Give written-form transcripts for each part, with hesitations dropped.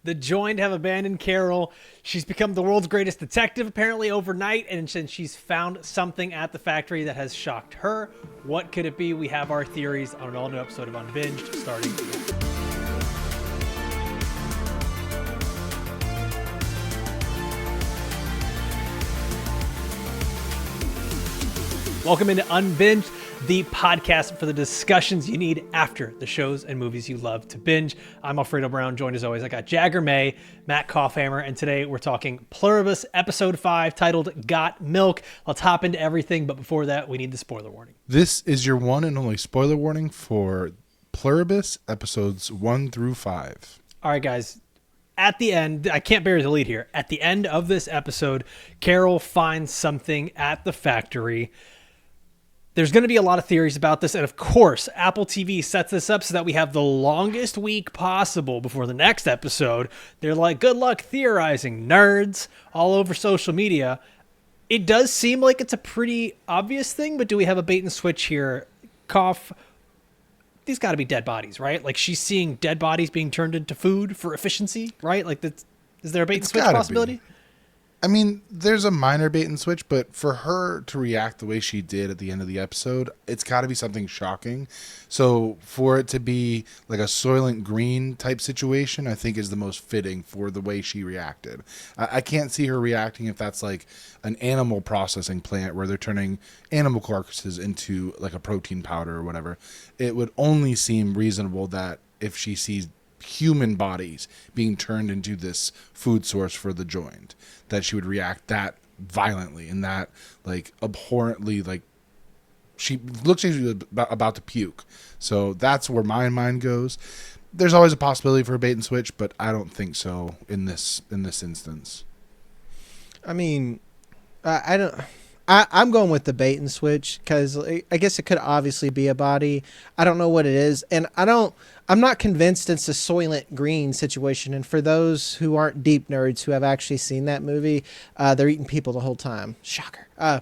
The Joined have abandoned Carol. She's become the world's greatest detective apparently overnight, and since she's found something at the factory that has shocked her. What could it be? We have our theories on an all-new episode of Unbinged starting now. Welcome into Unbinged, the podcast for the discussions you need after the shows and movies you love to binge. I'm Alfredo Brown, joined as always. I got Jagger May, Matt Kaufhammer, and today we're talking Pluribus, episode 5, titled Got Milk. Let's hop into everything, but before that, we need the spoiler warning. This is your one and only spoiler warning for Pluribus, episodes 1 through 5. All right, guys. At the end, I can't bury the lead here. At the end of this episode, Carol finds something at the factory. There's going to be a lot of theories about this, and of course, Apple TV sets this up so that we have the longest week possible before the next episode. They're like, good luck theorizing, nerds, all over social media. It does seem like it's a pretty obvious thing, but do we have a bait and switch here? Cough. These got to be dead bodies, right? Like, she's seeing dead bodies being turned into food for efficiency, right? Like, is there a bait and switch possibility? I mean, there's a minor bait and switch, but for her to react the way she did at the end of the episode, it's got to be something shocking. So for it to be like a Soylent Green type situation, I think is the most fitting for the way she reacted. I can't see her reacting if that's like an animal processing plant where they're turning animal carcasses into like a protein powder or whatever. It would only seem reasonable that if she sees human bodies being turned into this food source for the Joined, that she would react that violently and that like abhorrently, like she looks like she's about to puke. So that's where my mind goes. There's always a possibility for a bait and switch, but I don't think so in this instance. I mean, I'm going with the bait and switch because I guess it could obviously be a body. I don't know what it is, and I'm not convinced it's a Soylent Green situation. And for those who aren't deep nerds who have actually seen that movie, they're eating people the whole time. Shocker. I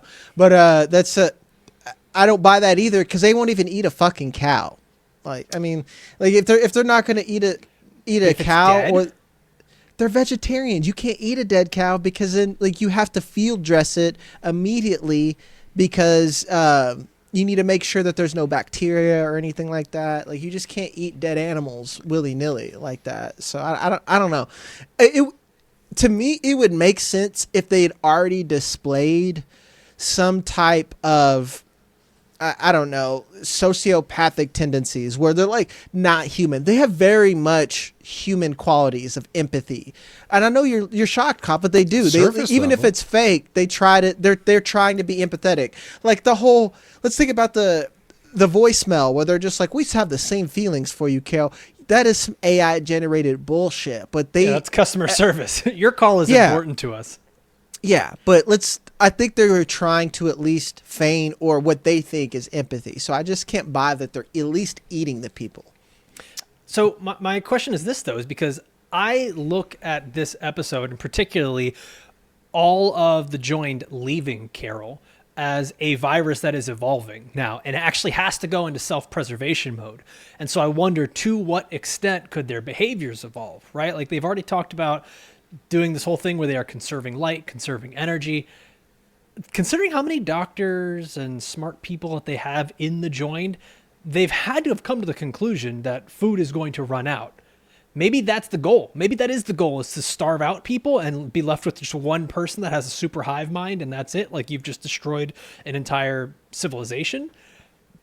don't buy that either because they won't even eat a fucking cow. Like, I mean, like if they're not going to eat a cow, or they're vegetarians. You can't eat a dead cow because then like you have to field dress it immediately because you need to make sure that there's no bacteria or anything like that. Like you just can't eat dead animals willy-nilly like that. So I don't know. To me, it would make sense if they had already displayed some type of I don't know, sociopathic tendencies where they're like not human. They have very much human qualities of empathy. And I know you're shocked, Cop, but they do. Even if it's fake, they're trying to be empathetic. Like the whole, let's think about the voicemail where they're just like, we have the same feelings for you, Carol. That is some AI generated bullshit, but that's customer service. Your call is important to us. Yeah, but I think they were trying to at least feign or what they think is empathy. So I just can't buy that they're at least eating the people. So my question is this, though, is because I look at this episode and particularly all of the Joined leaving Carol as a virus that is evolving now and actually has to go into self-preservation mode. And so I wonder to what extent could their behaviors evolve, right? Like they've already talked about doing this whole thing where they are conserving light, conserving energy. Considering how many doctors and smart people that they have in the Joined, they've had to have come to the conclusion that food is going to run out. Maybe that's the goal. Maybe that is the goal, is to starve out people and be left with just one person that has a super hive mind, and that's it. Like you've just destroyed an entire civilization.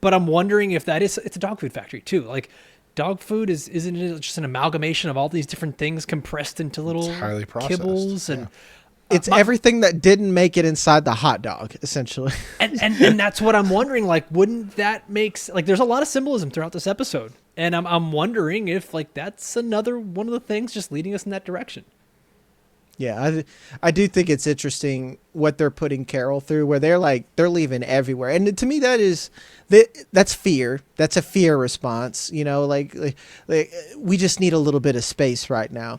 But I'm wondering if it's a dog food factory too. Like, dog food isn't it just an amalgamation of all these different things compressed into little kibbles and it's everything that didn't make it inside the hot dog, essentially. And that's what I'm wondering. Like, wouldn't that there's a lot of symbolism throughout this episode, and I'm wondering if like that's another one of the things just leading us in that direction. Yeah, I do think it's interesting what they're putting Carol through, where they're leaving everywhere, and to me that's fear. That's a fear response, you know. Like we just need a little bit of space right now.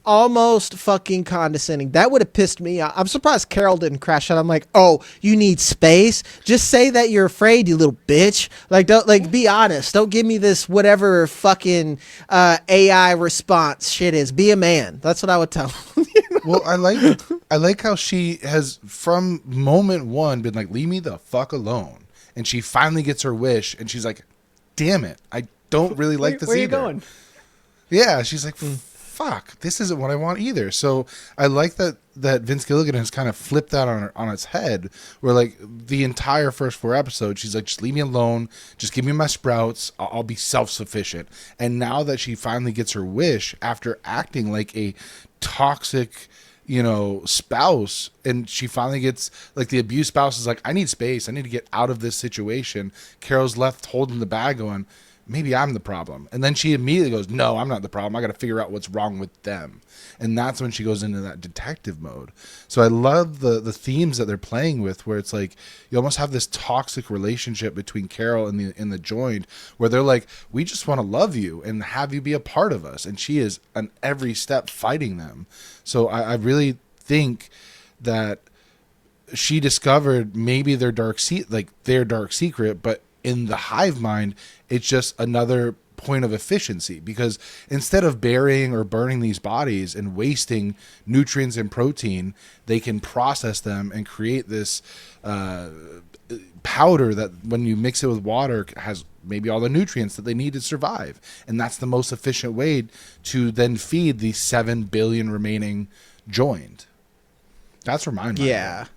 almost fucking condescending. That would have pissed me off. I'm surprised Carol didn't crash out. I'm like, oh, you need space? Just say that you're afraid, you little bitch. Like, don't, like, be honest. Don't give me this whatever fucking AI response shit is. Be a man. That's what I would tell him. Well, I like how she has from moment one been like, leave me the fuck alone, and she finally gets her wish, and she's like, damn it, I don't really like this Where are you either. going? Yeah, she's like, fuck, this isn't what I want either. So I like that Vince Gilligan has kind of flipped that on its head, where like the entire first 4 episodes, she's like, just leave me alone, just give me my sprouts, I'll be self-sufficient. And now that she finally gets her wish after acting like a toxic, spouse, and she finally gets, like, the abused spouse is like, I need space, I need to get out of this situation. Carol's left holding the bag going, maybe I'm the problem. And then she immediately goes, no, I'm not the problem. I got to figure out what's wrong with them. And that's when she goes into that detective mode. So I love the themes that they're playing with, where it's like you almost have this toxic relationship between Carol and the joined, where they're like, we just want to love you and have you be a part of us. And she is on every step fighting them. So I really think that she discovered maybe their dark secret, but in the hive mind, it's just another point of efficiency, because instead of burying or burning these bodies and wasting nutrients and protein, they can process them and create this powder that when you mix it with water has maybe all the nutrients that they need to survive. And that's the most efficient way to then feed these 7 billion remaining joined. That's where my mind went.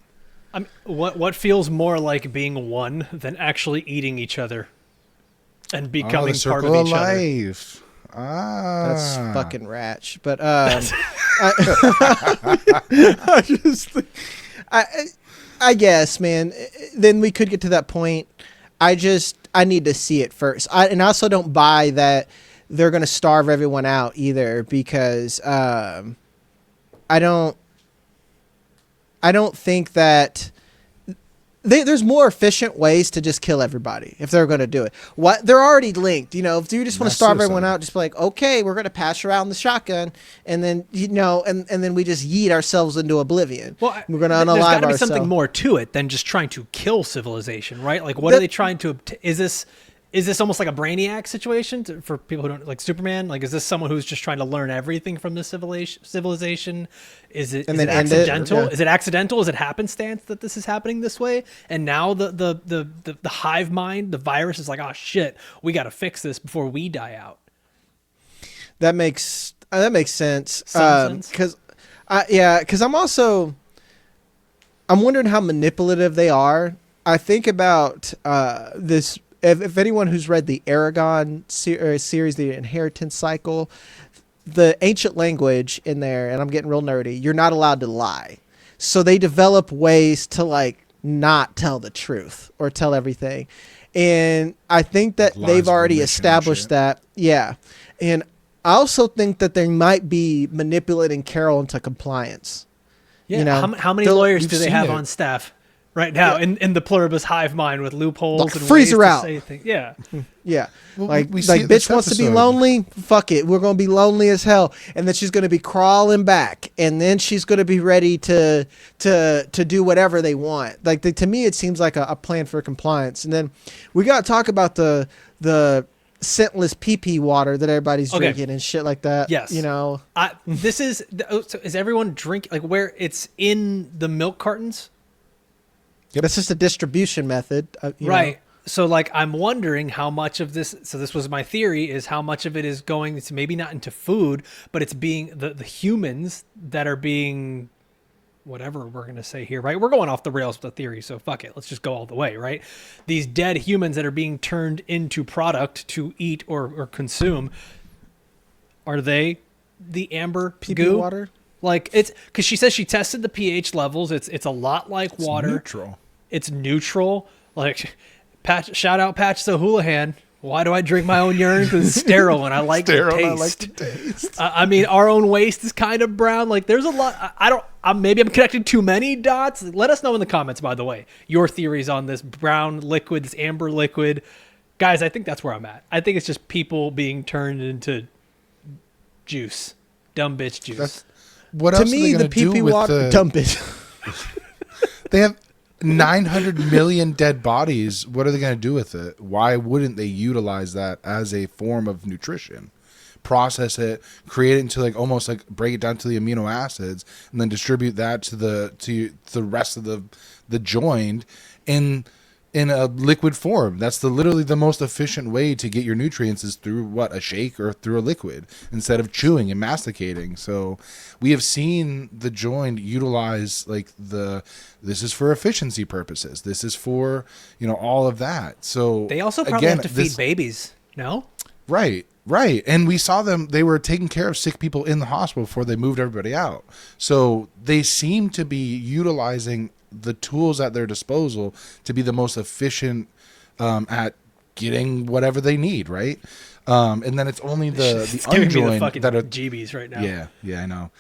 What feels more like being one than actually eating each other and becoming part of each life. other? That's fucking ratch. But I guess, man. Then we could get to that point. I need to see it first. And I also don't buy that they're going to starve everyone out either, because I don't think that there's more efficient ways to just kill everybody if they're going to do it. What they're already linked, if you just want to starve everyone out, just be like, okay, we're going to pass around the shotgun, and then and then we just yeet ourselves into oblivion. Well, we're going to unalive ourselves. There's got to be something more to it than just trying to kill civilization, right? Like, what are they trying to? Is this almost like a Brainiac situation for people who don't like Superman? Like, is this someone who's just trying to learn everything from this civilization? Is it accidental? Yeah. Is it accidental? Is it happenstance that this is happening this way? And now the hive mind, the virus is like, oh shit, we got to fix this before we die out. That makes sense. Because I'm wondering how manipulative they are. I think about this. If anyone who's read the Aragon series, the Inheritance Cycle, the ancient language in there, and I'm getting real nerdy, you're not allowed to lie. So they develop ways to like not tell the truth or tell everything. And I think that they've already established that. Yeah. And I also think that they might be manipulating Carol into compliance. Yeah. How many lawyers do they have on staff right now in the Pluribus hive mind with loopholes and freeze her out? Yeah. Yeah. Well, like bitch wants to be lonely. Fuck it. We're going to be lonely as hell. And then she's going to be crawling back. And then she's going to be ready to do whatever they want. Like to me, it seems like a plan for compliance. And then we got to talk about the scentless pee-pee water that everybody's drinking and shit like that. Yes. This is, so is everyone drinking, like where it's in the milk cartons? Yep. That's just a distribution method. Right. So like, I'm wondering how much of this, so this was my theory, is how much of it is going to maybe not into food, but it's being the humans that are being, whatever we're going to say here, right? We're going off the rails with the theory. So fuck it. Let's just go all the way, right? These dead humans that are being turned into product to eat or consume. Are they the amber goo? Water? Like it's because she says she tested the pH levels. It's a lot like water. Neutral. It's neutral. Like shout out Patch Houlihan. Why do I drink my own urine? Because it's sterile and I like the taste. I like the taste. I mean, our own waste is kind of brown. Like there's a lot. Maybe I'm connecting too many dots. Let us know in the comments, by the way, your theories on this brown liquid, this amber liquid. Guys, I think that's where I'm at. I think it's just people being turned into juice. Dumb bitch juice. That's what To else are me, they the gonna do pee-pee with water, dump it. They have 900 million dead bodies. What are they going to do with it? Why wouldn't they utilize that as a form of nutrition? Process it, create it into like almost like break it down to the amino acids, and then distribute that to the rest of the joint in a liquid form. That's literally the most efficient way to get your nutrients is through a shake or through a liquid instead of chewing and masticating. So we have seen the joint utilize this is for efficiency purposes. This is for, all of that. So they also probably have to feed babies. No? Right. And we saw they were taking care of sick people in the hospital before they moved everybody out. So they seem to be utilizing the tools at their disposal to be the most efficient at getting whatever they need, right? And then it's only the unjoined that are GBs right now. Yeah, I know.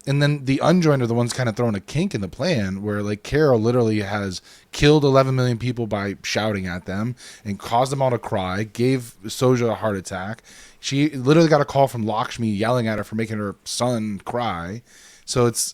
And then the unjoined are the ones kind of throwing a kink in the plan where like Carol literally has killed 11 million people by shouting at them and caused them all to cry, gave Soja a heart attack. She literally got a call from Lakshmi yelling at her for making her son cry. So it's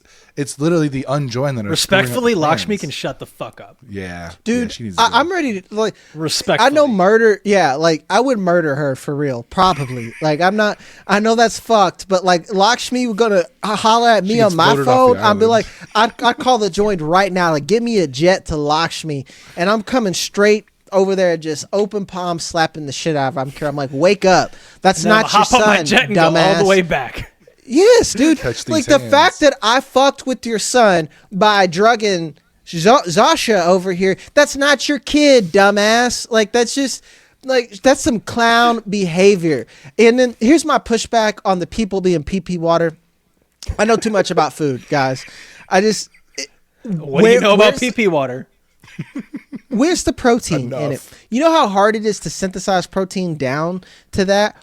literally the unjoined that are respectfully. Lakshmi can shut the fuck up. Yeah, dude. Yeah, she needs I'm ready to like respectfully. I know murder. Yeah, like I would murder her for real, probably. Like I'm not. I know that's fucked, but like Lakshmi was gonna holler at me on my phone. I'd be like, I'd call the joint right now. Like, give me a jet to Lakshmi, and I'm coming straight over there, just open palm slapping the shit out of her. I'm like, wake up. That's not your son, my jet and dumbass. go all the way back. Yes, dude. Like the fact that I fucked with your son by drugging Zasha over here, that's not your kid, dumbass. Like that's just that's some clown behavior. And then here's my pushback on the people being pee water. I know too much about food, guys. What do you know about pee water? Where's the protein in it? You know how hard it is to synthesize protein down to that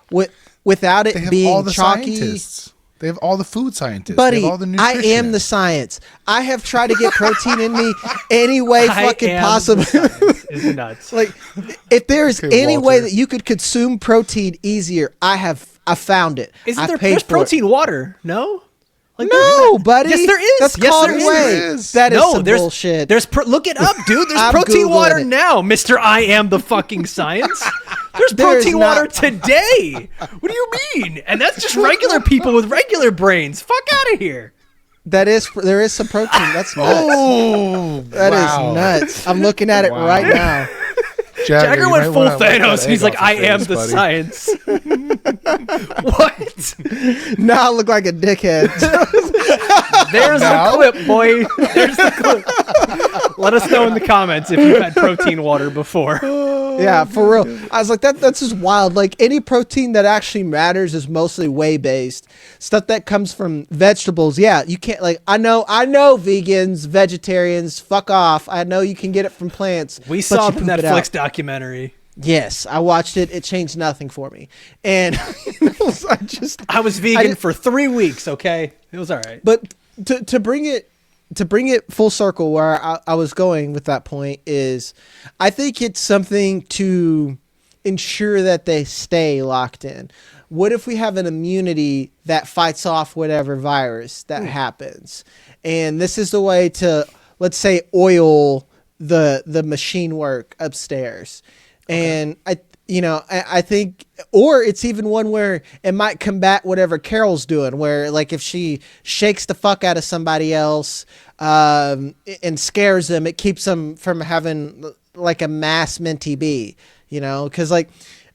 without it being chalky. Scientists. They have all the food scientists. Buddy, they have all the I am the science. I have tried to get protein in me any way fucking possible. It's nuts. Like, if there's any way that you could consume protein easier, I found it. There's protein water? No? Like no, buddy. Yes, there is. That's called whey. That is some bullshit. Look it up, dude. There's protein water now, Mr. I am the fucking science. There's protein water today. What do you mean? And that's just regular people with regular brains. Fuck out of here. There is some protein. That's nuts. That is nuts. I'm looking at it right now. Jagger went full Thanos, and he's like, I am the science. What? Now I look like a dickhead. There's the clip, boy. There's the clip. Let us know in the comments if you've had protein water before. Yeah, for real. I was like, that's just wild. Like, any protein that actually matters is mostly whey-based. Stuff that comes from vegetables, yeah, you can't, like, I know vegans, vegetarians, fuck off. I know you can get it from plants. We saw the Netflix documentary. Yes, I watched it. It changed nothing for me. And I was vegan for 3 weeks, okay? It was all right. But to bring it full circle, where I was going with that point is, I think it's something to ensure that they stay locked in. What if we have an immunity that fights off whatever virus that happens? And this is the way to, let's say, oil the machine work upstairs. Okay. And I think, or it's even one where it might combat whatever Carol's doing, where like if she shakes the fuck out of somebody else and scares them, it keeps them from having like a mass minty bee, because like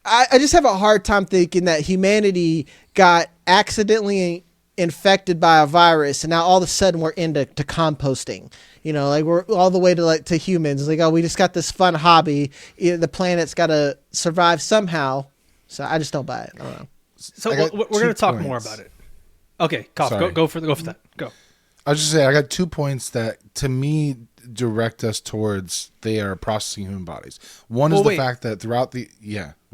I just have a hard time thinking that humanity got accidentally infected by a virus and now all of a sudden we're into composting. Like we're all the way to humans. Like, oh, we just got this fun hobby. The planet's got to survive somehow. So I just don't buy it. I don't know. So we're going to talk more about it. Okay, go for that. Go. I was just saying, I got 2 points that to me direct us towards they are processing human bodies. One is the fact that throughout the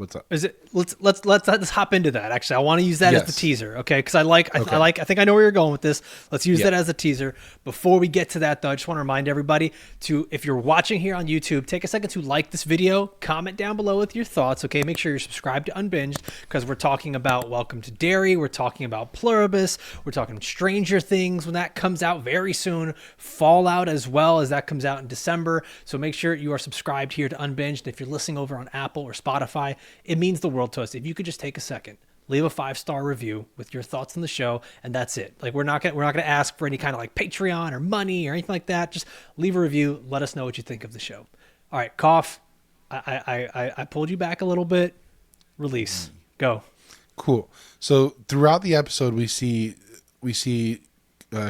What's up? Is it? Let's hop into that. Actually, I want to use that as the Yes. teaser, okay? Because I Okay. think I know where you're going with this. Let's use Yeah. that as a teaser. Before we get to that, though, I just want to remind everybody to, if you're watching here on YouTube, take a second to like this video, comment down below with your thoughts, okay? Make sure you're subscribed to Unbinged, because we're talking about Welcome to Derry, we're talking about Pluribus, we're talking Stranger Things when that comes out very soon, Fallout as well, as that comes out in December. So make sure you are subscribed here to Unbinged. If you're listening over on Apple or Spotify, it means the world to us. If you could just take a second, leave a 5-star review with your thoughts on the show, and that's it. Like, we're not gonna ask for any kind of like Patreon or money or anything like that. Just leave a review. Let us know what you think of the show. All right, Cough. I pulled you back a little bit. Release. Go. Cool. So throughout the episode, we see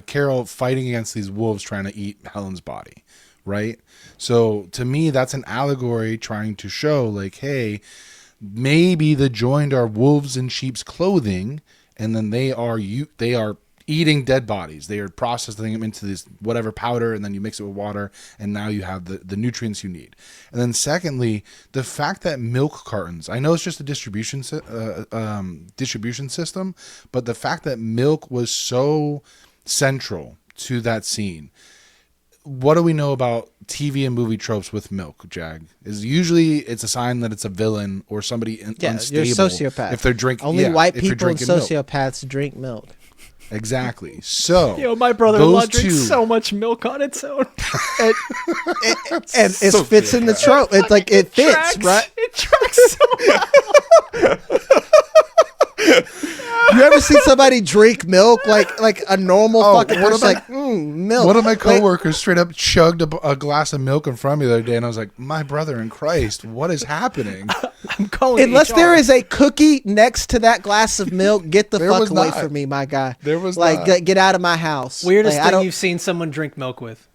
Carol fighting against these wolves trying to eat Helen's body, right? So to me, that's an allegory trying to show, like, hey, maybe the joined are wolves in sheep's clothing, and then they are eating dead bodies. They are processing them into this whatever powder, and then you mix it with water, and now you have the nutrients you need. And then secondly, the fact that milk cartons, I know it's just a distribution system, but the fact that milk was so central to that scene. What do we know about TV and movie tropes with milk, Jag? Is usually it's a sign that it's a villain or somebody unstable. You're a sociopath. If they're drinking, Only white if you're people and drinking milk. sociopaths drink milk. Exactly. So, Yo, my brother-in-law those drinks two- so much milk on its own. And it fits in the trope. It's like it fits, tracks. right? It tracks so well. You ever see somebody drink milk like a normal fucking what person? about- Like milk. One of my Like, coworkers straight up chugged a glass of milk in front of me the other day, and I was like, "My brother in Christ, what is happening?" I'm calling unless HR. there is a cookie next to that glass of milk, get the There fuck was away not. from me, my guy. There was like not. get out of my house. Weirdest Like, I thing don't- you've seen someone drink milk with?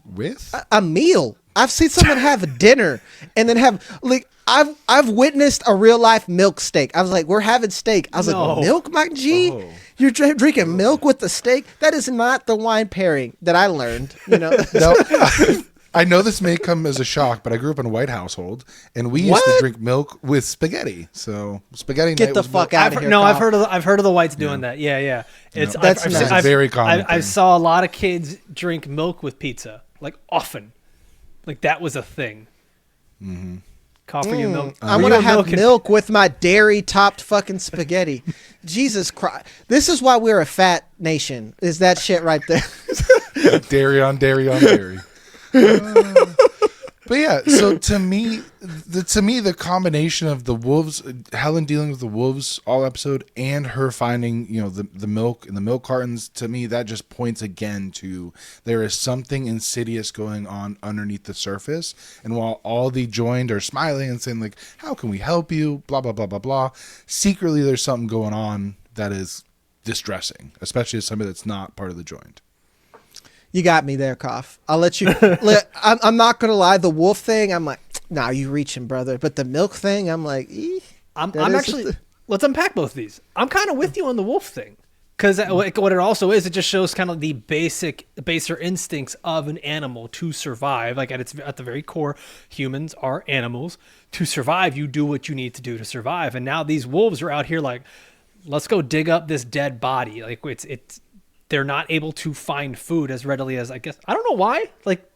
With a meal. I've seen someone have a dinner and then have like I've witnessed a real life milk steak. I was like, we're having steak. I was No. like, milk, Mike G? Oh. You're drinking milk with the steak? That is not the wine pairing that I learned. You know, no, I know this may come as a shock, but I grew up in a white household, and we used to What? drink milk with spaghetti. So spaghetti Get night the was fuck milk. out of here. No, Kyle. I've heard of the whites doing that. Yeah. It's No. That's nice. It's a very common I thing. saw a lot of kids drink milk with pizza, like often, like that was a thing. Mm-hmm. Coffee and milk. I'm Were gonna you a have and- milk with my dairy topped fucking spaghetti. Jesus Christ! This is why we're a fat nation. Is that shit right there? Dairy on dairy on dairy. But yeah, so to me, the combination of the wolves, Helen dealing with the wolves all episode, and her finding the milk in the milk cartons, to me that just points again to there is something insidious going on underneath the surface. And while all the joined are smiling and saying like, "How can we help you?" Blah blah blah blah blah. Secretly, there's something going on that is distressing, especially as somebody that's not part of the joined. You got me there, Cough. I'll let you. I'm not gonna lie. The wolf thing, I'm like, nah, you reaching, brother. But the milk thing, I'm like, I'm that is actually. Let's unpack both of these. I'm kind of with you on the wolf thing, because what it also is, it just shows kind of the baser instincts of an animal to survive. Like at the very core, humans are animals. To survive, you do what you need to do to survive. And now these wolves are out here like, let's go dig up this dead body. Like it's. They're not able to find food as readily as, I guess. I don't know why. Like,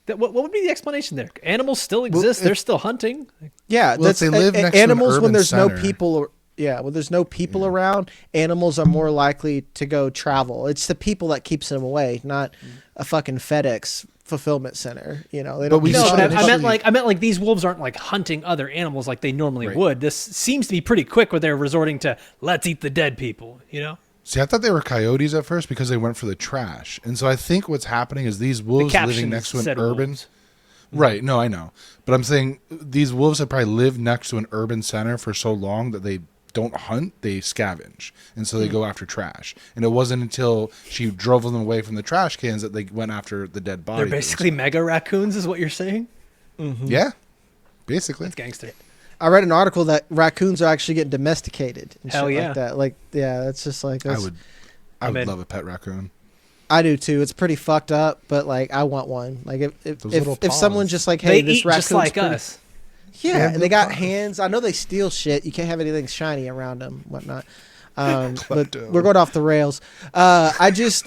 what would be the explanation there? Animals still exist. They're still hunting. yeah. Well, if they live next to an animals when urban there's no center. people. Yeah, when there's no people around, animals are more likely to go travel. It's the people that keeps them away, not a fucking FedEx fulfillment center. They don't. But we No, saw but it I meant initially- like these wolves aren't like hunting other animals like they normally Right. would. This seems to be pretty quick where they're resorting to let's eat the dead people. See, I thought they were coyotes at first because they went for the trash. And so I think what's happening is these wolves living captions next to an said urban... wolves. Right, no, I know. But I'm saying these wolves have probably lived next to an urban center for so long that they don't hunt, they scavenge. And so they go after trash. And it wasn't until she drove them away from the trash cans that they went after the dead bodies. They're basically mega raccoons, is what you're saying? Yeah, basically. It's gangster. I read an article that raccoons are actually getting domesticated. And Hell shit yeah. Like that. Like, yeah, that's just like I that's, would I'm in. love a pet raccoon. I do too. It's pretty fucked up, but like I want one. Like Those if little someone paws. just like, hey, They this eat raccoon's just like pretty, us. Yeah, no and they got pride. hands. I know they steal shit. You can't have anything shiny around them, whatnot. But Klepto. we're going off the rails. I just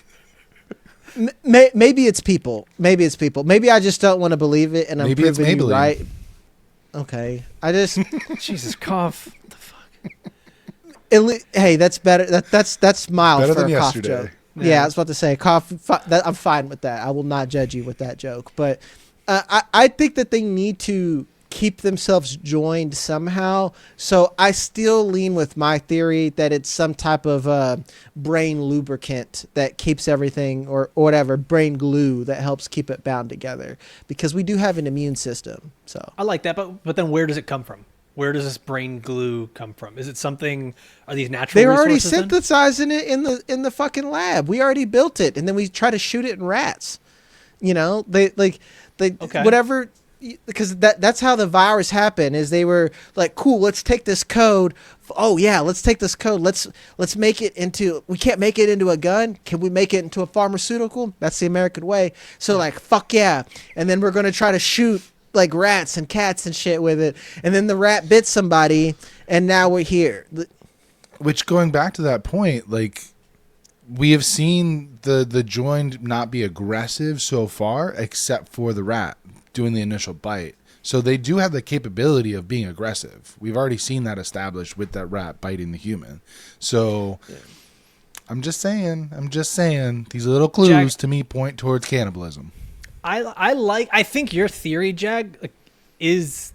maybe it's people. Maybe it's people. Maybe I just don't want to believe it, and I'm Maybe it's proving you Maybelline. right. Okay, I just Jesus, cough. What the fuck? hey, that's better. That's mild Better for than a cough yesterday. joke. Yeah. Yeah, I was about to say cough. I'm fine with that. I will not judge you with that joke. But I think that they need to keep themselves joined somehow. So I still lean with my theory that it's some type of brain lubricant that keeps everything, or whatever, brain glue that helps keep it bound together. Because we do have an immune system. So I like that, but then where does it come from? Where does this brain glue come from? Is it something? Are these natural? they're already resources then? synthesizing it in the fucking lab. We already built it, and then we try to shoot it in rats. You know, they Okay. whatever, because that's how the virus happened. Is they were like, cool, let's take this code. Oh yeah, let's take this code. Let's make it into. We can't make it into a gun. Can we make it into a pharmaceutical? That's the American way. So like, fuck yeah, and then we're gonna try to shoot like rats and cats and shit with it, and then the rat bit somebody, and now we're here. Which, going back to that point, like, we have seen the joined not be aggressive so far, except for the rat doing the initial bite. So they do have the capability of being aggressive. We've already seen that established with that rat biting the human. So I'm just saying, these little clues Jack- to me point towards cannibalism. I think your theory, Jag, is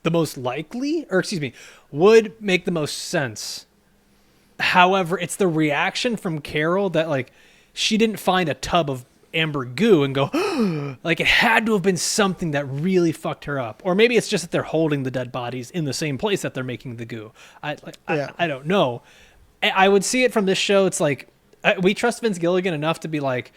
the most likely, or excuse me, would make the most sense. However, it's the reaction from Carol that, like, she didn't find a tub of amber goo and go, like, it had to have been something that really fucked her up. Or maybe it's just that they're holding the dead bodies in the same place that they're making the goo. I don't know. I would see it from this show. It's like, we trust Vince Gilligan enough to be like,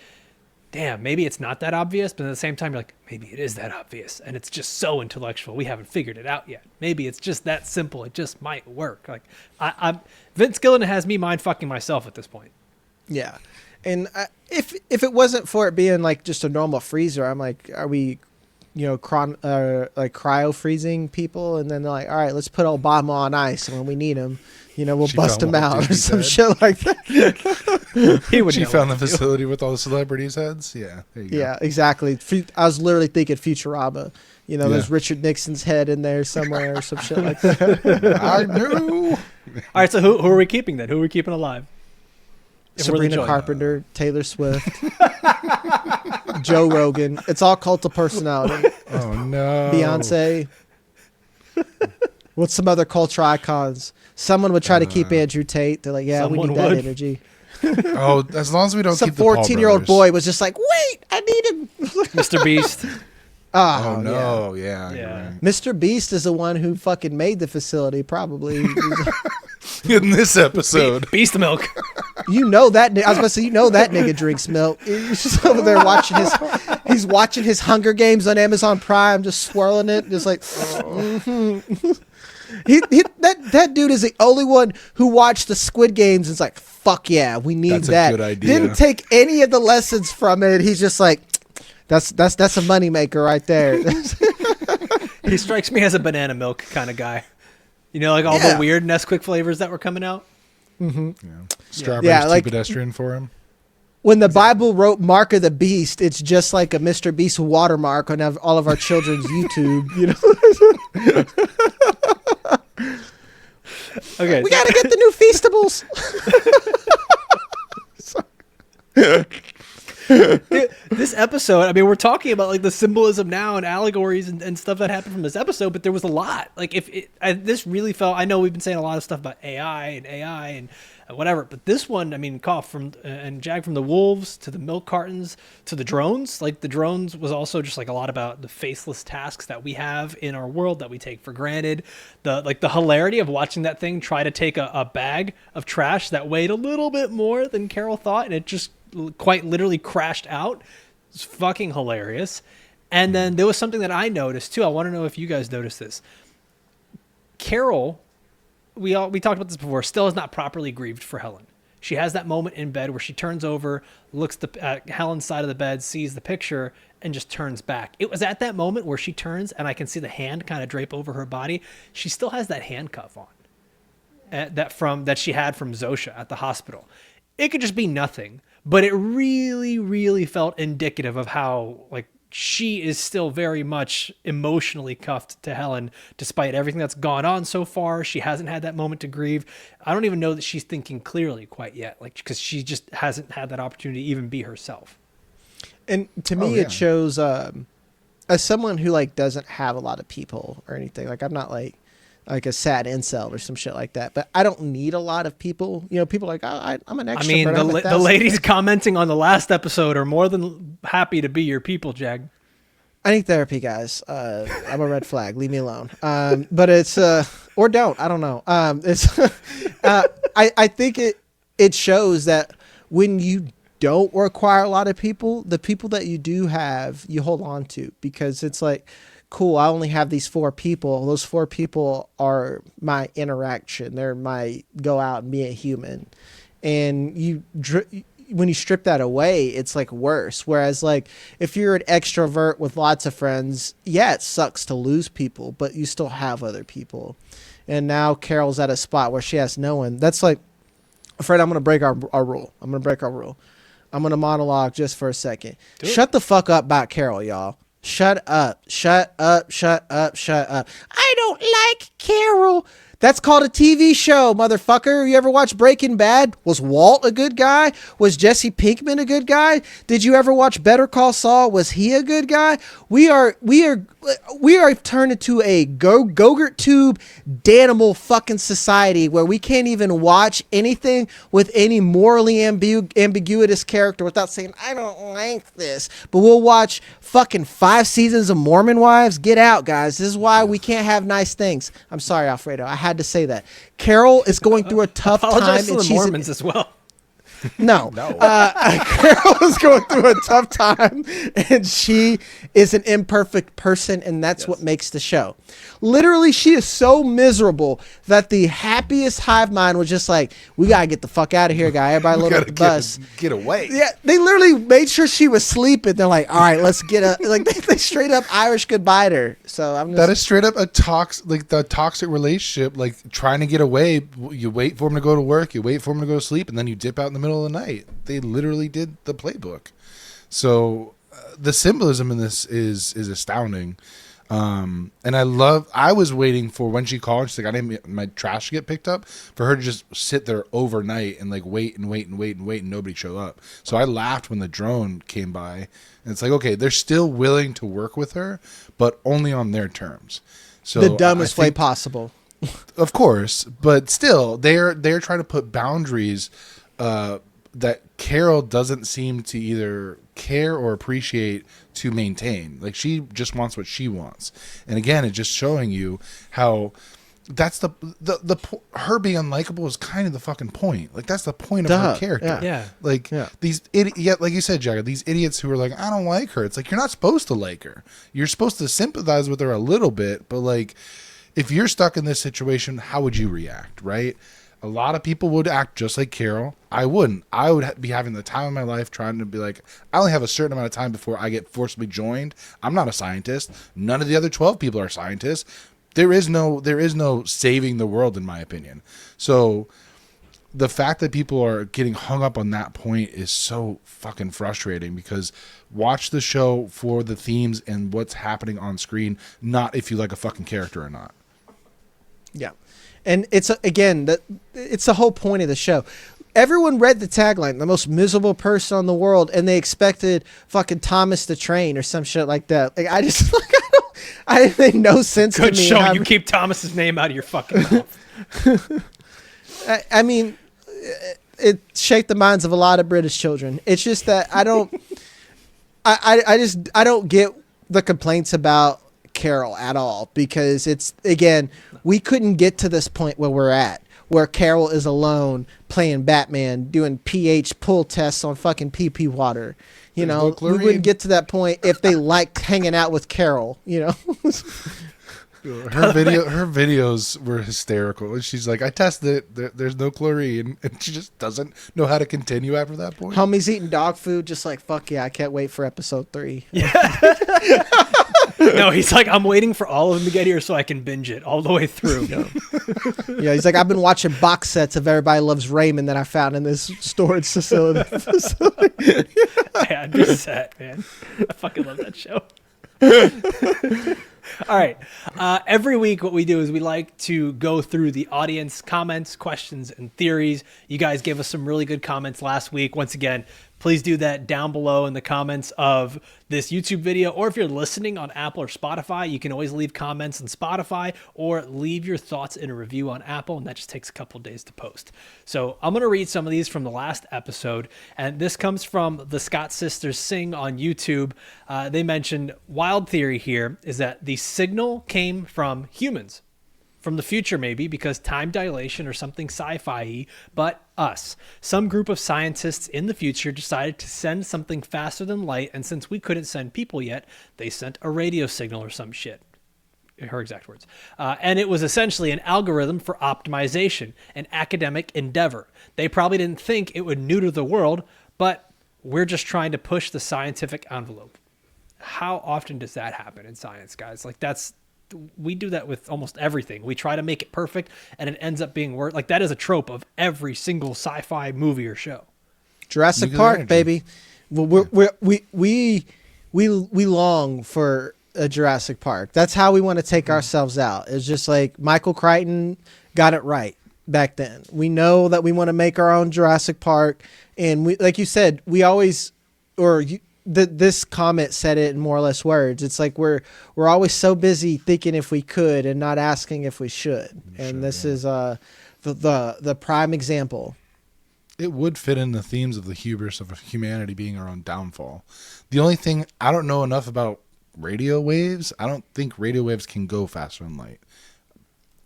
damn, maybe it's not that obvious, but at the same time, you're like, maybe it is that obvious, and it's just so intellectual. We haven't figured it out yet. Maybe it's just that simple. It just might work. Like, Vince Gilligan has me mind fucking myself at this point. Yeah, and if it wasn't for it being like just a normal freezer, I'm like, are we, like cryo freezing people? And then they're like, all right, let's put Obama on ice, and when we need him, we'll She bust found him Walt out or Disney's some head. shit like that. He would She know found what the to do. facility with all the celebrities' heads. Yeah, there you go. Yeah, exactly. I was literally thinking Futurama. Yeah. There's Richard Nixon's head in there somewhere or some shit like that. I knew. All right, so who are we keeping then? Who are we keeping alive? If we're the Sabrina joint. Carpenter, Taylor Swift, Joe Rogan. It's all cult of personality. Oh no. Beyonce. What's some other culture icons? Someone would try to keep Andrew Tate. They're like, yeah, we Someone need that would. energy. Oh, as long as we don't Some keep the Paul 14-year-old brothers. boy was just like, wait, I need him. Mr. Beast. Oh, Oh no, yeah. Yeah. You're right. Mr. Beast is the one who fucking made the facility, probably. In this episode, Beast milk. That. I was going to say, that nigga drinks milk. He's just over there he's watching his Hunger Games on Amazon Prime, just swirling it, just like, that dude is the only one who watched the Squid Games and is like, fuck yeah, we need That's a that. good idea. Didn't take any of the lessons from it. He's just like, that's a moneymaker right there. He strikes me as a banana milk kind of guy. Like all the weird Nesquik flavors that were coming out. strawberries Yeah, too like- pedestrian for him. When the Bible wrote Mark of the Beast, it's just like a Mr. Beast watermark on all of our children's YouTube. Okay. We gotta get the new Feastables. This episode, I mean, we're talking about like the symbolism now and allegories and stuff that happened from this episode, but there was a lot. Like this really felt, I know we've been saying a lot of stuff about AI and whatever, but this one, I mean, Cough and Jag, from the wolves to the milk cartons to the drones. Like the drones was also just like a lot about the faceless tasks that we have in our world that we take for granted. The hilarity of watching that thing try to take a bag of trash that weighed a little bit more than Carol thought, and it just quite literally crashed out. It's fucking hilarious. And then there was something that I noticed too. I want to know if you guys noticed this. Carol, we talked about this before, still is not properly grieved for Helen. She has that moment in bed where she turns over, looks at Helen's side of the bed, sees the picture, and just turns back. It was at that moment where she turns and I can see the hand kind of drape over her body. She still has that handcuff on that she had from Zosha at the hospital. It could just be nothing, but it really, really felt indicative of how like she is still very much emotionally cuffed to Helen, despite everything that's gone on so far. She hasn't had that moment to grieve. I don't even know that she's thinking clearly quite yet, like, because she just hasn't had that opportunity to even be herself. And to me, it shows, as someone who like doesn't have a lot of people or anything, like I'm not like a sad incel or some shit like that, but I don't need a lot of people. You know, people are like, I'm an extrovert. I mean, the ladies commenting on the last episode are more than happy to be your people, Jag. I need therapy, guys. I'm a red flag. Leave me alone. But it's or don't. I don't know. It's I think it shows that when you don't require a lot of people, the people that you do have, you hold on to, because it's like, cool, I only have these 4 people. Those 4 people are my interaction. They're my go out and be a human. And when you strip that away, it's like worse. Whereas like if you're an extrovert with lots of friends, yeah, it sucks to lose people, but you still have other people. And now Carol's at a spot where she has no one. That's like, Fred, I'm going to break our rule. I'm going to break our rule. I'm going to monologue just for a second. Shut the fuck up about Carol, y'all. Shut up. Shut up. Shut up. Shut up. I don't like Carol. That's called a TV show, motherfucker. You ever watch Breaking Bad? Was Walt a good guy? Was Jesse Pinkman a good guy? Did you ever watch Better Call Saul? Was he a good guy? We are turned into a Gogurt tube Danimal fucking society where we can't even watch anything with any morally ambiguous character without saying, I don't like this. But we'll watch fucking 5 seasons of Mormon Wives. Get out, guys. This is why we can't have nice things. I'm sorry, Alfredo. I had to say that. Carol is going through a tough time. Apologize to the Mormons as well. No. Carol is going through a tough time, and she is an imperfect person, and that's what makes the show. Literally, she is so miserable that the happiest hive mind was just like, we got to get the fuck out of here, guy. Everybody load up the bus. Get away. Yeah, they literally made sure she was sleeping. They're like, all right, let's get up. Like, they straight up Irish goodbye her. So I'm just... That is straight up the toxic relationship, like trying to get away. You wait for him to go to work, you wait for him to go to sleep, and then you dip out in the middle of the night. They literally did the playbook. So the symbolism in this is astounding. And I was waiting for when she called, she's like, I need my trash to get picked up, for her to just sit there overnight and like wait and nobody show up. So I laughed when the drone came by, and it's like, okay, they're still willing to work with her, but only on their terms. So the dumbest way possible. Of course, but still they're trying to put boundaries that Carol doesn't seem to either care or appreciate to maintain. Like, she just wants what she wants. And again, it's just showing you how that's the her being unlikable is kind of the fucking point. Like, that's the point of her character. Yeah. Like, these like you said, Jagger, these idiots who are like, I don't like her. It's like, you're not supposed to like her. You're supposed to sympathize with her a little bit, but like, if you're stuck in this situation, how would you react, right? A lot of people would act just like Carol. I wouldn't. I would be having the time of my life trying to be like, I only have a certain amount of time before I get forcibly joined. I'm not a scientist. None of the other 12 people are scientists. There is no saving the world, in my opinion. So the fact that people are getting hung up on that point is so fucking frustrating, because watch the show for the themes and what's happening on screen, not if you like a fucking character or not. Yeah. And it's, again, it's the whole point of the show. Everyone read the tagline, the most miserable person in the world, and they expected fucking Thomas the Train or some shit like that. Like, I just, like, it made no sense to me. Good show. You keep Thomas's name out of your fucking mouth. I mean, it shaped the minds of a lot of British children. It's just that I don't get the complaints about Carol at all, because it's, again, we couldn't get to this point where we're at, where Carol is alone playing Batman, doing pH pull tests on fucking pee water. You know, we wouldn't get to that point if they liked hanging out with Carol, you know. Her videos were hysterical. And she's like, I tested it. There's no chlorine. And she just doesn't know how to continue after that point. Homie's eating dog food, just like, fuck yeah, I can't wait for episode 3. No, he's like, I'm waiting for all of them to get here so I can binge it all the way through. Yeah, he's like, I've been watching box sets of Everybody Loves Raymond that I found in this storage facility. Yeah, I'd be set, man. I fucking love that show. All right. Every week, what we do is we like to go through the audience comments, questions, and theories. You guys gave us some really good comments last week. Once again, please do that down below in the comments of this YouTube video. Or if you're listening on Apple or Spotify, you can always leave comments on Spotify or leave your thoughts in a review on Apple, and that just takes a couple days to post. So I'm going to read some of these from the last episode, and this comes from the Scott Sisters Sing on YouTube. They mentioned wild theory here is that the signal came from humans. From the future, maybe, because time dilation or something sci-fi-y, but us. Some group of scientists in the future decided to send something faster than light, and since we couldn't send people yet, they sent a radio signal or some shit. Her exact words. And it was essentially an algorithm for optimization, an academic endeavor. They probably didn't think it would neuter the world, but we're just trying to push the scientific envelope. How often does that happen in science, guys? Like, we do that with almost everything. We try to make it perfect, and it ends up being worse. Like, that is a trope of every single sci-fi movie or show. Jurassic Park, baby. We long for a Jurassic Park. That's how we want to take ourselves out. It's just like Michael Crichton got it right back then. We know that we want to make our own Jurassic Park, and we, like you said, we always, this comment said it in more or less words. It's like we're always so busy thinking if we could and not asking if we should. And this is the prime example. It would fit in the themes of the hubris of humanity being our own downfall. The only thing, I don't know enough about radio waves. I don't think radio waves can go faster than light.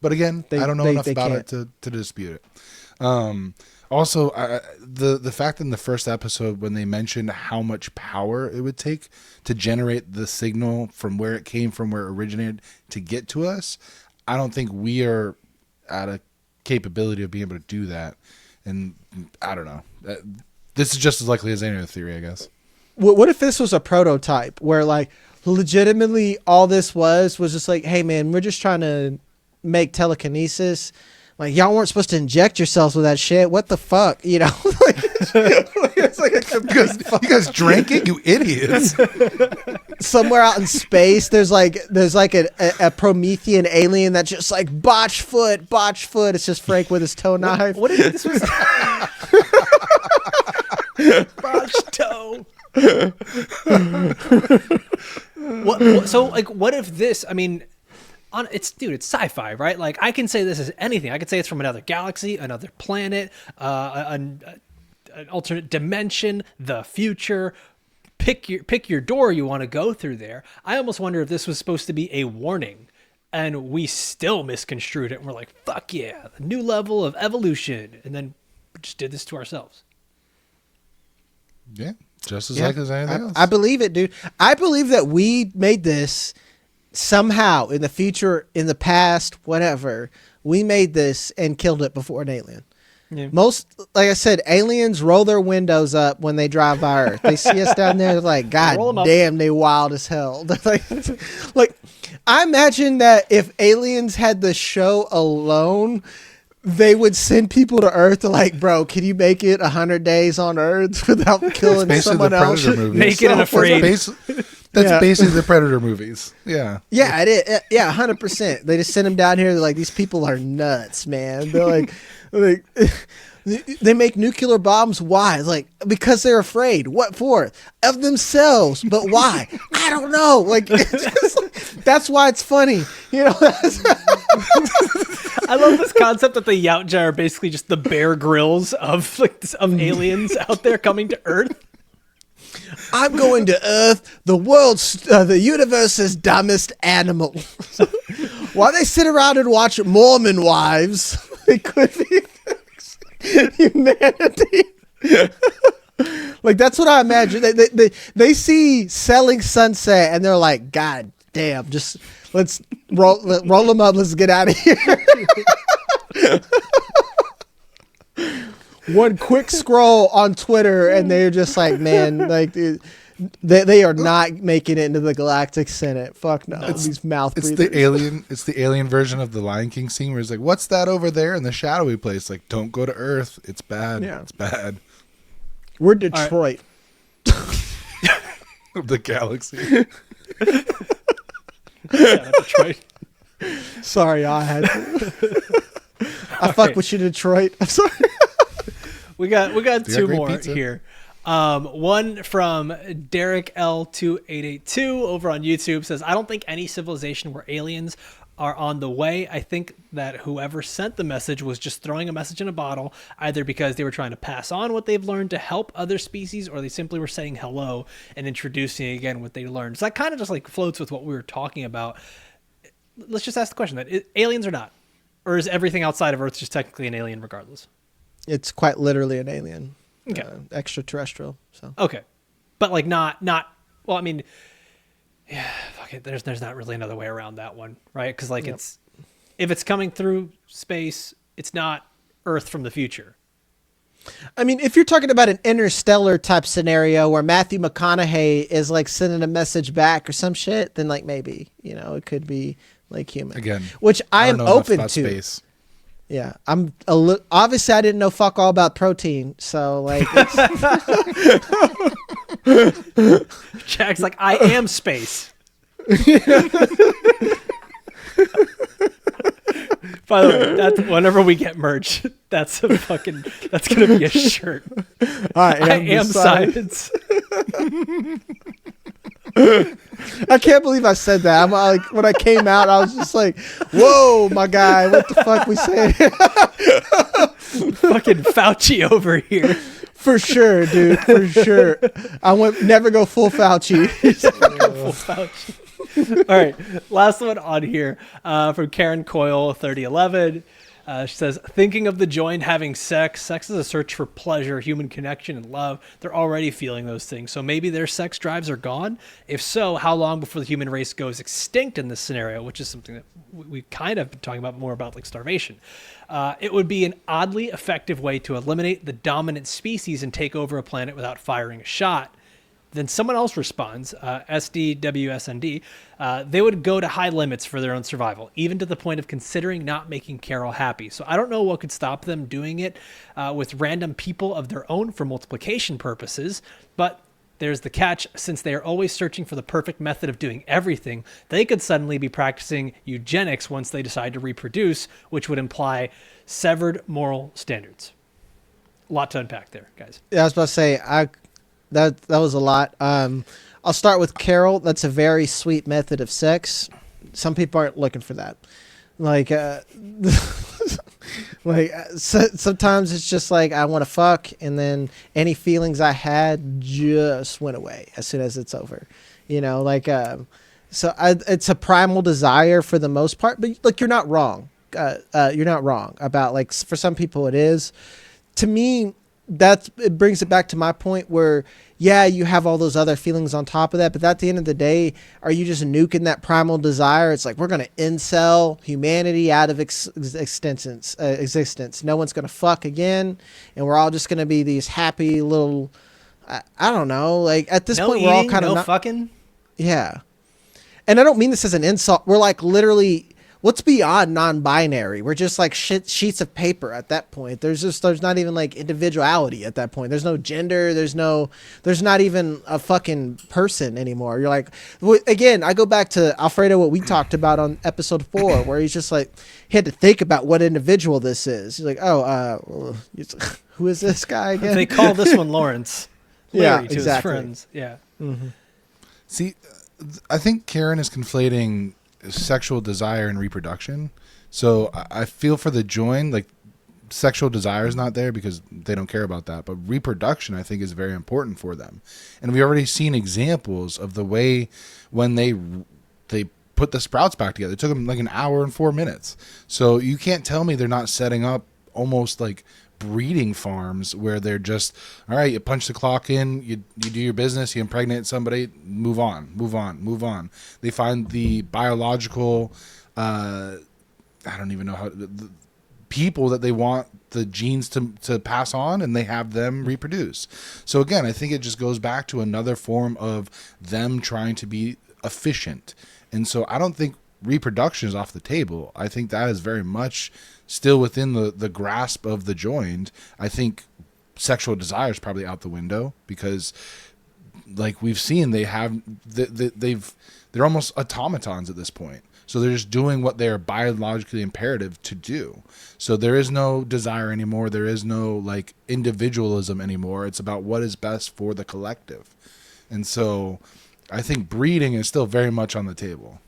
But again, I don't know enough about it to dispute it. Also, the fact in the first episode when they mentioned how much power it would take to generate the signal from where it came from, where it originated, to get to us, I don't think we are at a capability of being able to do that. And I don't know. This is just as likely as any other theory, I guess. What if this was a prototype where, like, legitimately all this was just like, hey, man, we're just trying to make telekinesis. Like, y'all weren't supposed to inject yourselves with that shit. What the fuck? You know? It's like you guys drank it, you idiots. Somewhere out in space, there's like a Promethean alien that's just like botch foot. It's just Frank with his toe knife. What if this was botch toe? So, like, what if this? I mean, it's sci-fi, right? Like, I can say this is anything. I could say it's from another galaxy, another planet, an alternate dimension, the future. Pick your door you want to go through there. I almost wonder if this was supposed to be a warning, and we still misconstrued it. And we're like, fuck yeah, the new level of evolution, and then we just did this to ourselves. Yeah, just as likely as anything else. I believe it, dude. I believe that we made this. Somehow in the future, in the past, whatever, we made this and killed it before an alien. Yeah. Like I said, aliens roll their windows up when they drive by Earth. They see us down there, they're like, God damn, they wild as hell. like, I imagine that if aliens had the show alone, they would send people to Earth to, like, bro, can you make it 100 days on Earth without killing someone else? Naked and afraid. That's basically the Predator movies. Yeah. Yeah, it is. Yeah, 100%. They just send them down here. They're like, these people are nuts, man. They're like they make nuclear bombs. Why? Like, because they're afraid. What for? Of themselves. But why? I don't know. Like, that's why it's funny. You know? I love this concept that the Yautja are basically just the Bear Grylls of aliens out there coming to Earth. I'm going to Earth, the universe's dumbest animal. While they sit around and watch Mormon wives, they could be humanity. Like, that's what I imagine. They see Selling Sunset, and they're like, God damn, just let's roll them up. Let's get out of here. One quick scroll on Twitter, and they're just like, man, like they are not making it into the Galactic Senate. Fuck no, these mouth breathers. It's the alien version of the Lion King scene where he's like, "What's that over there in the shadowy place?" Like, don't go to Earth. It's bad. Yeah, it's bad. We're Detroit. Of the galaxy. Detroit. Sorry, I had to. I fuck with you, Detroit. I'm sorry. We got two more pizza here. One from Derek L2882 over on YouTube says, I don't think any civilization where aliens are on the way. I think that whoever sent the message was just throwing a message in a bottle, either because they were trying to pass on what they've learned to help other species, or they simply were saying hello and introducing again what they learned. So that kind of just like floats with what we were talking about. Let's just ask the question, that aliens or not? Or is everything outside of Earth just technically an alien regardless? It's quite literally an alien. Okay. Extraterrestrial. So okay. But like not well, I mean, yeah, fuck it. There's not really another way around that one, right? Because like it's, if it's coming through space, it's not Earth from the future. I mean, if you're talking about an interstellar type scenario where Matthew McConaughey is like sending a message back or some shit, then like maybe, you know, it could be like human. Again, which I am open to. Space. Yeah, I'm obviously I didn't know fuck all about protein, so like Jack's like, I am space. By the way, that's whenever we get merch, that's gonna be a shirt. I am science. I can't believe I said that. I'm like, when I came out, I was just like, "Whoa, my guy, what the fuck we saying?" Fucking Fauci over here. For sure, dude. For sure. I went never go full Fauci. Full Fauci. All right, last one on here from Karen Coyle 3011. She says, thinking of the joined having sex is a search for pleasure, human connection, and love. They're already feeling those things. So maybe their sex drives are gone. If so, how long before the human race goes extinct in this scenario, which is something that we kind of been talking about more about, like starvation. It would be an oddly effective way to eliminate the dominant species and take over a planet without firing a shot. Then someone else responds, SDWSND, they would go to high limits for their own survival, even to the point of considering not making Carol happy. So I don't know what could stop them doing it with random people of their own for multiplication purposes, but there's the catch. Since they are always searching for the perfect method of doing everything, they could suddenly be practicing eugenics once they decide to reproduce, which would imply severed moral standards. A lot to unpack there, guys. Yeah, I was about to say, That was a lot. I'll start with Carol. That's a very sweet method of sex. Some people aren't looking for that. Like, sometimes it's just like I want to fuck, and then any feelings I had just went away as soon as it's over. You know, like it's a primal desire for the most part. But like, you're not wrong. You're not wrong about, like, for some people it is. To me, it brings it back to my point where, yeah, you have all those other feelings on top of that, but at the end of the day, are you just nuking that primal desire? It's like, we're going to incel humanity out of existence. No one's going to fuck again, and we're all just going to be these happy little, I don't know, like at this point, we're all kind of fucking. Yeah. And I don't mean this as an insult. We're like literally, what's beyond non-binary? We're just like sheets of paper at that point. There's not even like individuality at that point. There's no gender. There's not even a fucking person anymore. You're like, again, I go back to Alfredo, what we talked about on episode 4, where he's just like, he had to think about what individual this is. He's like, who is this guy again? They call this one Lawrence. Larry, to exactly. his friends. Yeah. Mm-hmm. See, I think Karen is conflating sexual desire and reproduction. So I feel for the join, like, sexual desire is not there because they don't care about that, but reproduction I think is very important for them. And we've already seen examples of the way when they put the sprouts back together. It took them like an hour and 4 minutes. So you can't tell me they're not setting up almost like breeding farms where they're just, all right, you punch the clock in, you do your business, you impregnate somebody, move on. They find the biological, I don't even know how, the people that they want the genes to pass on, and they have them reproduce. So again, I think it just goes back to another form of them trying to be efficient. And so I don't think reproduction is off the table. I think that is very much still within the grasp of the joined. I think sexual desire is probably out the window because, like we've seen, they're almost automatons at this point. So they're just doing what they're biologically imperative to do. So there is no desire anymore. There is no like individualism anymore. It's about what is best for the collective. And so I think breeding is still very much on the table.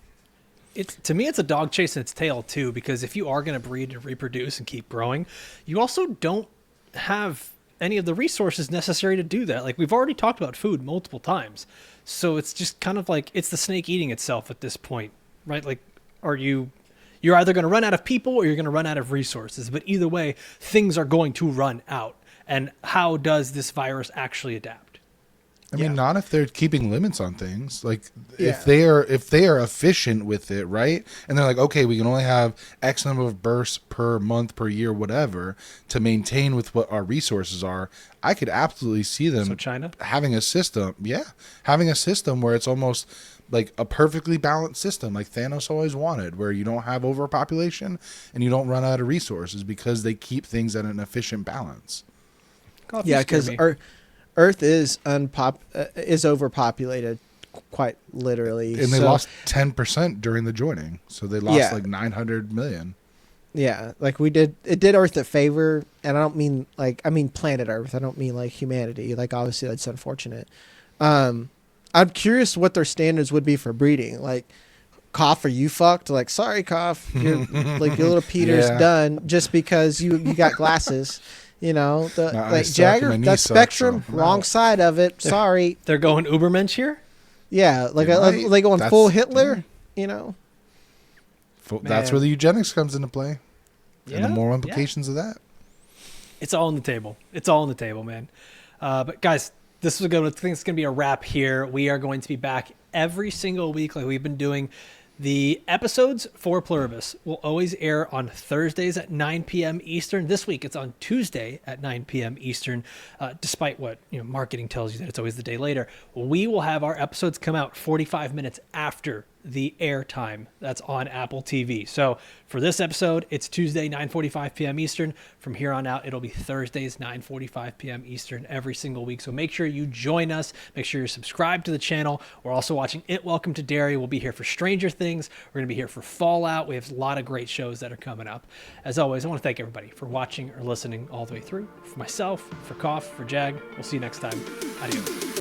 To me, it's a dog chasing its tail too, because if you are going to breed and reproduce and keep growing, you also don't have any of the resources necessary to do that. Like we've already talked about food multiple times. So it's just kind of like it's the snake eating itself at this point, right? Like, you're either going to run out of people or you're going to run out of resources. But either way, things are going to run out. And how does this virus actually adapt? I mean, not if they're keeping limits on things. Like if they are efficient with it, right? And they're like, okay, we can only have X number of bursts per month, per year, whatever, to maintain with what our resources are. I could absolutely see them China having a system. Yeah, having a system where it's almost like a perfectly balanced system, like Thanos always wanted, where you don't have overpopulation and you don't run out of resources because they keep things at an efficient balance. Yeah, because Earth is overpopulated, quite literally, and they lost 10% during the joining, so they lost like 900 million. Yeah, like it did Earth a favor, and I don't mean I mean planet Earth. I don't mean like humanity. Like obviously that's unfortunate. I'm curious what their standards would be for breeding. Like, Cough, are you fucked? Like, sorry, Cough, your little Peter's done just because you got glasses. You know, Jagger, that spectrum, wrong side of it. Sorry. They're going Ubermensch here? Yeah, they going full Hitler, you know. That's where the eugenics comes into play. Yeah, and the moral implications of that. It's all on the table. It's all on the table, man. But guys, this is going to be a wrap here. We are going to be back every single week like we've been doing. The episodes for Pluribus will always air on Thursdays at 9 p.m. Eastern. This week it's on Tuesday at 9 p.m. Eastern. Despite what marketing tells you that it's always the day later, we will have our episodes come out 45 minutes after the air time that's on Apple TV. So for this episode, it's Tuesday, 9:45 p.m. Eastern. From here on out, it'll be Thursdays, 9:45 p.m. Eastern every single week. So make sure you join us. Make sure you're subscribed to the channel. We're also watching It Welcome to Derry. We'll be here for Stranger Things. We're going to be here for Fallout. We have a lot of great shows that are coming up. As always, I want to thank everybody for watching or listening all the way through. For myself, for Cough, for Jag, we'll see you next time. Adios.